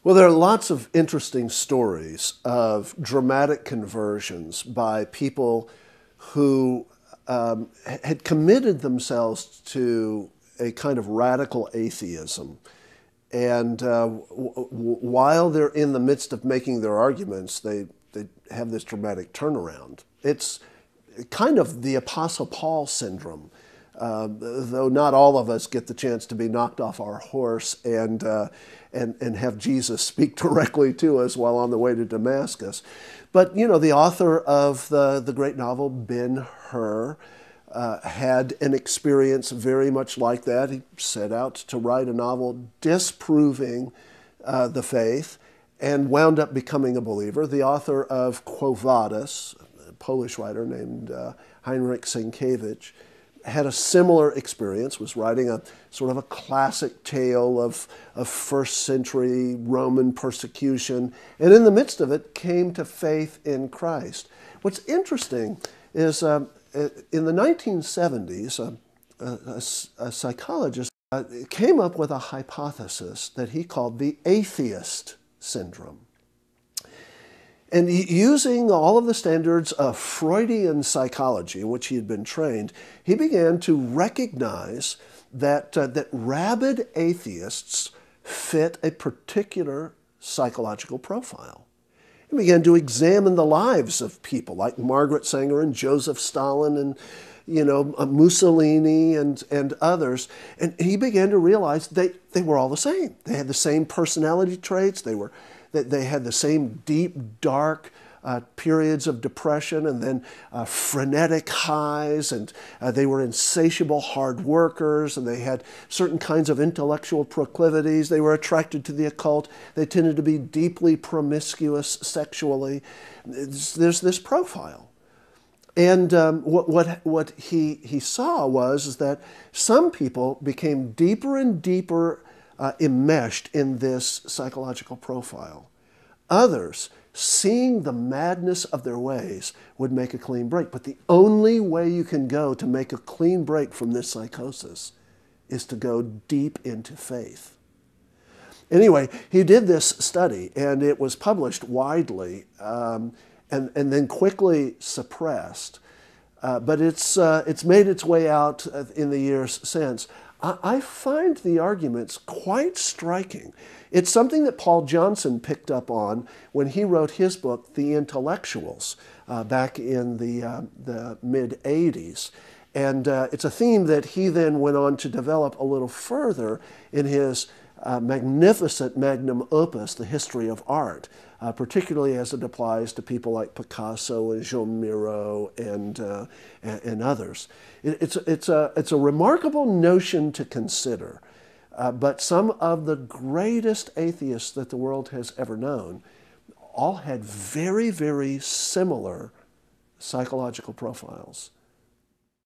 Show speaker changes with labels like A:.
A: Well, there are lots of interesting stories of dramatic conversions by people who had committed themselves to a kind of radical atheism. And while they're in the midst of making their arguments, they have this dramatic turnaround. It's kind of the Apostle Paul syndrome, though not all of us get the chance to be knocked off our horse and have Jesus speak directly to us while on the way to Damascus. But, you know, the author of the great novel, Ben-Hur, had an experience very much like that. He set out to write a novel disproving the faith and wound up becoming a believer. The author of Quo Vadis, a Polish writer named Heinrich Sienkiewicz, had a similar experience, was writing a sort of a classic tale of first century Roman persecution, and in the midst of it came to faith in Christ. What's interesting is in the 1970s, a psychologist came up with a hypothesis that he called the atheist syndrome. And using all of the standards of Freudian psychology, in which he had been trained, he began to recognize that, that rabid atheists fit a particular psychological profile. He began to examine the lives of people like Margaret Sanger and Joseph Stalin and, you know, Mussolini and others. And he began to realize they were all the same. They had the same personality traits. They had the same deep, dark periods of depression and then frenetic highs, and they were insatiable hard workers, and they had certain kinds of intellectual proclivities. They were attracted to the occult. They tended to be deeply promiscuous sexually. There's this profile. And what he saw was that some people became deeper and deeper enmeshed in this psychological profile. Others, seeing the madness of their ways, would make a clean break. But the only way you can go to make a clean break from this psychosis is to go deep into faith. Anyway, he did this study, and it was published widely and then quickly suppressed. But it's made its way out in the years since. I find the arguments quite striking. It's something that Paul Johnson picked up on when he wrote his book, The Intellectuals, back in the mid-'80s. And it's a theme that he then went on to develop a little further in his magnificent magnum opus, The History of Art, particularly as it applies to people like Picasso and Jean Miro and others. It's a remarkable notion to consider, but some of the greatest atheists that the world has ever known all had very, very similar psychological profiles.